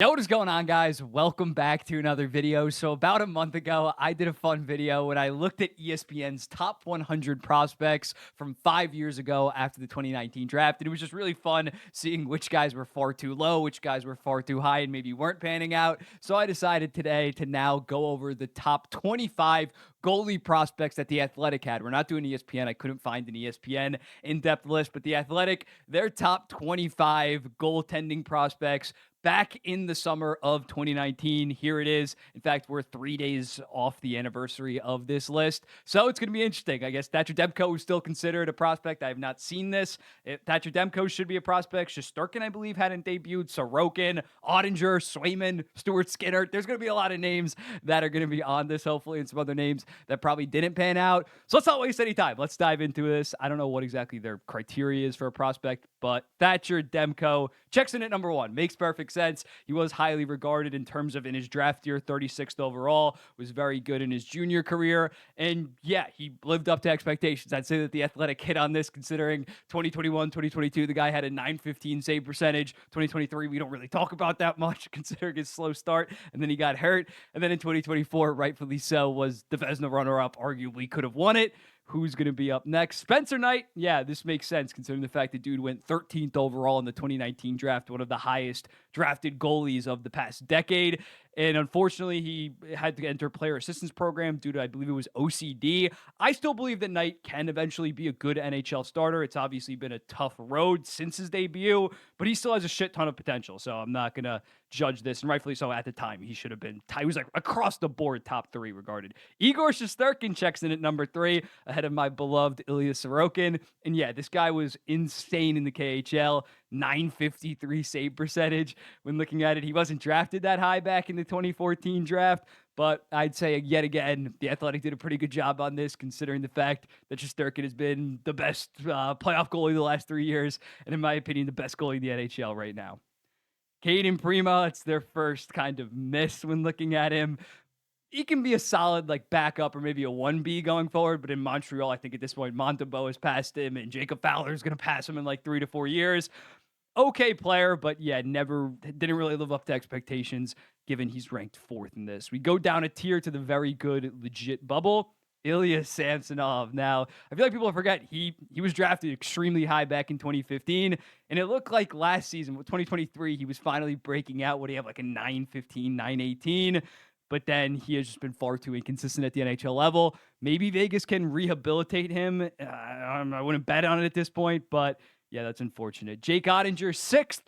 Yo, what is going on, guys? Welcome back to another video. So about a month ago, I did a fun video when I looked at ESPN's top 100 prospects from 5 years ago after the 2019 draft. And it was just really fun seeing which guys were far too low, which guys were far too high, and maybe weren't panning out. So I decided today to now go over the top 25 goalie prospects that the Athletic had. We're not doing ESPN. I couldn't find an ESPN in-depth list, but the Athletic, their top 25 goaltending prospects back in the summer of 2019. Here it is. In fact, we're 3 days off the anniversary of this list. So it's going to be interesting. I guess Thatcher Demko is still considered a prospect. I have not seen this. Thatcher Demko should be a prospect. Shesterkin, I believe, hadn't debuted. Sorokin, Ottinger, Swayman, Stuart Skinner. There's going to be a lot of names that are going to be on this, hopefully, and some other names that probably didn't pan out. So let's not waste any time. Let's dive into this. I don't know what exactly their criteria is for a prospect, but Thatcher Demko checks in at number one. Makes perfect sense. He was highly regarded in terms of in his draft year, 36th overall, was very good in his junior career. And yeah, he lived up to expectations. I'd say that the Athletic hit on this considering 2021, 2022, the guy had a 915 save percentage. 2023, we don't really talk about that much considering his slow start. And then he got hurt. And then in 2024, rightfully so, was the Vezina runner-up, arguably could have won it. Who's going to be up next? Spencer Knight. Yeah, this makes sense considering the fact that dude went 13th overall in the 2019 draft, one of the highest drafted goalies of the past decade. And unfortunately, he had to enter player assistance program due to, I believe it was OCD. I still believe that Knight can eventually be a good NHL starter. It's obviously been a tough road since his debut, but he still has a shit ton of potential. So I'm not going to judge this. And rightfully so, at the time, he should have been, he was like across the board top three regarded. Igor Shesterkin checks in at number three, ahead of my beloved Ilya Sorokin. And yeah, this guy was insane in the KHL. 953 save percentage when looking at it. He wasn't drafted that high back in the 2014 draft, but I'd say yet again, the Athletic did a pretty good job on this considering the fact that Shesterkin has been the best playoff goalie the last 3 years, and in my opinion, the best goalie in the NHL right now. Caden Prima, it's their first kind of miss when looking at him. He can be a solid like backup or maybe a 1B going forward, but in Montreal, I think at this point, Montembeault has passed him and Jacob Fowler is going to pass him in like 3 to 4 years. Okay player, but yeah, never didn't really live up to expectations given he's ranked fourth in this. We go down a tier to the very good, legit bubble. Ilya Samsonov. Now, I feel like people forget he was drafted extremely high back in 2015, and it looked like last season, with 2023, he was finally breaking out. What do you have, like a 915, 918? But then he has just been far too inconsistent at the NHL level. Maybe Vegas can rehabilitate him. I wouldn't bet on it at this point, but yeah, that's unfortunate. Jake Ottinger, sixth.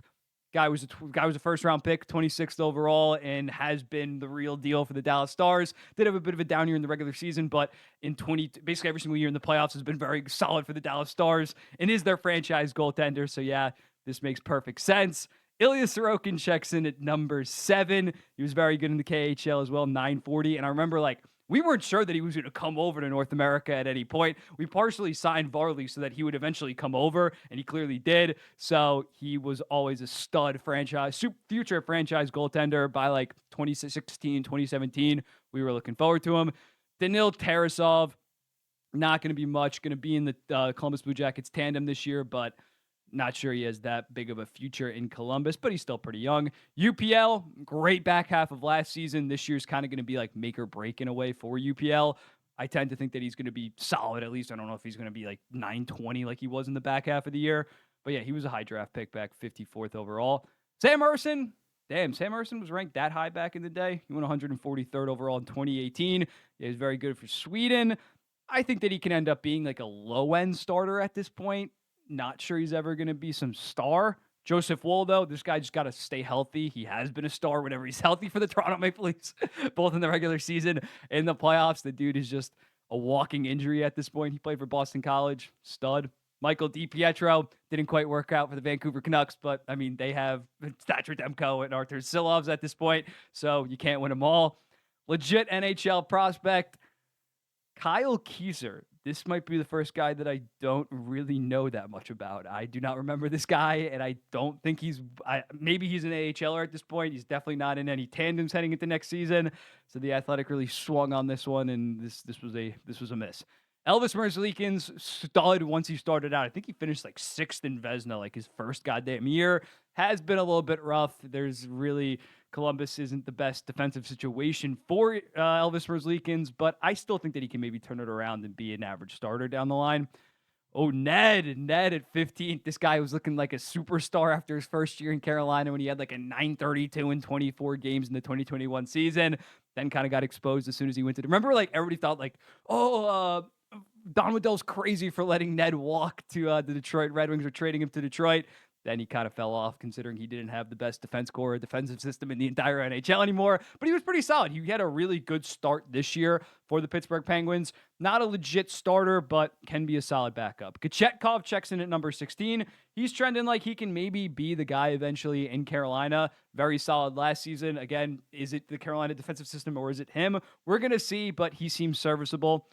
Guy was a first round pick, 26th overall, and has been the real deal for the Dallas Stars. Did have a bit of a down year in the regular season, but in basically every single year in the playoffs has been very solid for the Dallas Stars and is their franchise goaltender. So yeah, this makes perfect sense. Ilya Sorokin checks in at number 7. He was very good in the KHL as well, 940. And I remember we weren't sure that he was going to come over to North America at any point. We partially signed Varley so that he would eventually come over, and he clearly did. So he was always a stud future franchise goaltender by like 2016, 2017. We were looking forward to him. Danil Tarasov, not going to be much. Going to be in the Columbus Blue Jackets tandem this year, but not sure he has that big of a future in Columbus, but he's still pretty young. UPL, great back half of last season. This year's kind of going to be like make or break in a way for UPL. I tend to think that he's going to be solid, at least. I don't know if he's going to be like 920 like he was in the back half of the year. But yeah, he was a high draft pick back, 54th overall. Sam Ersson, damn, Sam Ersson was ranked that high back in the day. He went 143rd overall in 2018. Yeah, he's very good for Sweden. I think that he can end up being like a low-end starter at this point. Not sure he's ever going to be some star. Joseph Woll, though, this guy just got to stay healthy. He has been a star whenever he's healthy for the Toronto Maple Leafs, both in the regular season and the playoffs. The dude is just a walking injury at this point. He played for Boston College, stud. Michael DiPietro didn't quite work out for the Vancouver Canucks, but, I mean, they have Thatcher Demko and Arthur Silovs at this point, so you can't win them all. Legit NHL prospect, Kyle Kieser. This might be the first guy that I don't really know that much about. I do not remember this guy, and I don't think maybe he's an AHLer at this point. He's definitely not in any tandems heading into next season. So the Athletic really swung on this one, and this was a miss. Elvis Merzlikins stud once he started out. I think he finished like 6th in Vezina, like his first goddamn year. Has been a little bit rough. There's really Columbus isn't the best defensive situation for Elvis Merzlikins, but I still think that he can maybe turn it around and be an average starter down the line. Oh, Ned at 15th. This guy was looking like a superstar after his first year in Carolina when he had like a 932 in 24 games in the 2021 season. Then kind of got exposed as soon as he went to. Remember, like everybody thought, like, oh, Don Waddell's crazy for letting Ned walk to the Detroit Red Wings or trading him to Detroit. Then he kind of fell off considering he didn't have the best defense core or defensive system in the entire NHL anymore. But he was pretty solid. He had a really good start this year for the Pittsburgh Penguins. Not a legit starter, but can be a solid backup. Kochetkov checks in at number 16. He's trending like he can maybe be the guy eventually in Carolina. Very solid last season. Again, is it the Carolina defensive system or is it him? We're going to see, but he seems serviceable.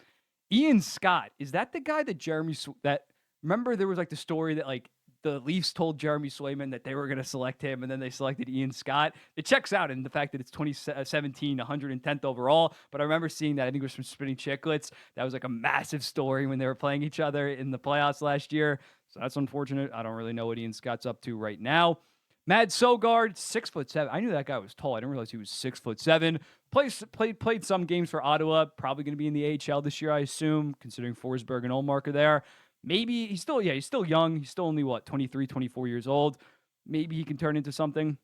Ian Scott, is that the guy that remember there was like the story that like the Leafs told Jeremy Swayman that they were going to select him, and then they selected Ian Scott. It checks out in the fact that it's 2017, 110th overall, but I remember seeing that. I think it was from Spinning Chicklets. That was like a massive story when they were playing each other in the playoffs last year, so that's unfortunate. I don't really know what Ian Scott's up to right now. Mads Sogard, 6'7". I knew that guy was tall. I didn't realize he was 6'7". Played some games for Ottawa. Probably going to be in the AHL this year, I assume, considering Forsberg and Ullmark are there. Maybe he's still young. He's still only 23, 24 years old. Maybe he can turn into something.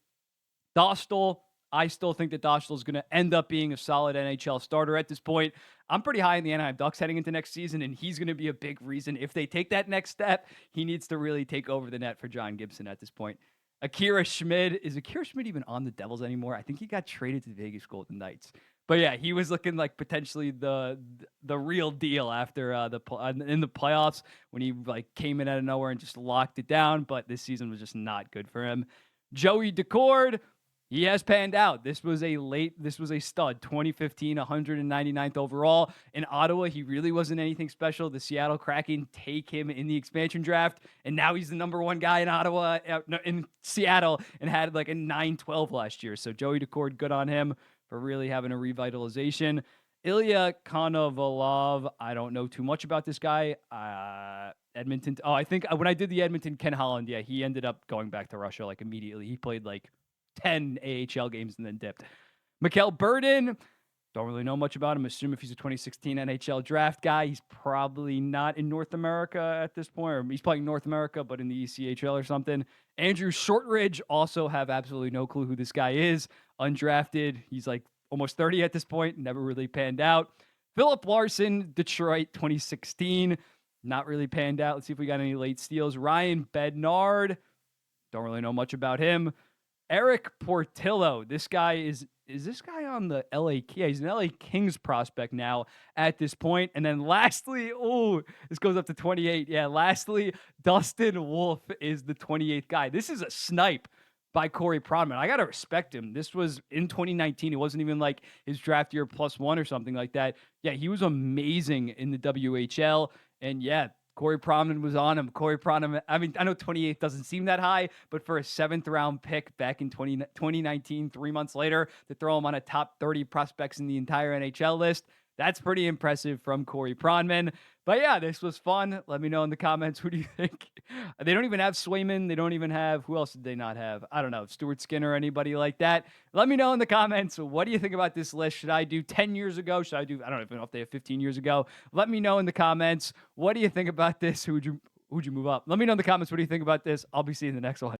Dostal, I still think that Dostal is going to end up being a solid NHL starter at this point. I'm pretty high in the Anaheim Ducks heading into next season, and he's going to be a big reason. If they take that next step, he needs to really take over the net for John Gibson at this point. Akira Schmid. Is Akira Schmid even on the Devils anymore? I think he got traded to the Vegas Golden Knights. But yeah, he was looking like potentially the real deal after in the playoffs when he like came in out of nowhere and just locked it down. But this season was just not good for him. Joey Decord, he has panned out. This was a stud. 2015, 199th overall. In Ottawa, he really wasn't anything special. The Seattle Kraken take him in the expansion draft, and now he's the number one guy in in Seattle, and had like a 912 last year. So Joey Decord, good on him for really having a revitalization. Ilya Konovalov, I don't know too much about this guy. Edmonton. Oh, I think when I did the Edmonton Ken Holland, yeah, he ended up going back to Russia like immediately. He played like 10 AHL games and then dipped. Mikkel Burden, don't really know much about him. Assume if he's a 2016 NHL draft guy, he's probably not in North America at this point, or he's playing North America, but in the ECHL or something. Andrew Shortridge, also have absolutely no clue who this guy is. Undrafted. He's like almost 30 at this point. Never really panned out. Philip Larson, Detroit, 2016. Not really panned out. Let's see if we got any late steals. Ryan Bednard. Don't really know much about him. Eric Portillo. This guy is this guy on the LA? Yeah, he's an LA Kings prospect now at this point. And then lastly, this goes up to 28. Yeah, lastly, Dustin Wolf is the 28th guy. This is a snipe by Corey Pronman. I got to respect him. This was in 2019. It wasn't even like his draft year +1 or something like that. Yeah, he was amazing in the WHL. And yeah, Corey Pronman was on him. Corey Pronman, I mean, I know 28 doesn't seem that high, but for a 7th round pick back in 2019, 3 months later, to throw him on a top 30 prospects in the entire NHL list, that's pretty impressive from Corey Pronman. But yeah, this was fun. Let me know in the comments. Who do you think? They don't even have Swayman. They don't even have, who else did they not have? I don't know, Stuart Skinner or anybody like that. Let me know in the comments. What do you think about this list? Should I do 10 years ago? Should I do, I don't even know if they have 15 years ago. Let me know in the comments. What do you think about this? Who would you move up? Let me know in the comments. What do you think about this? I'll be seeing the next one.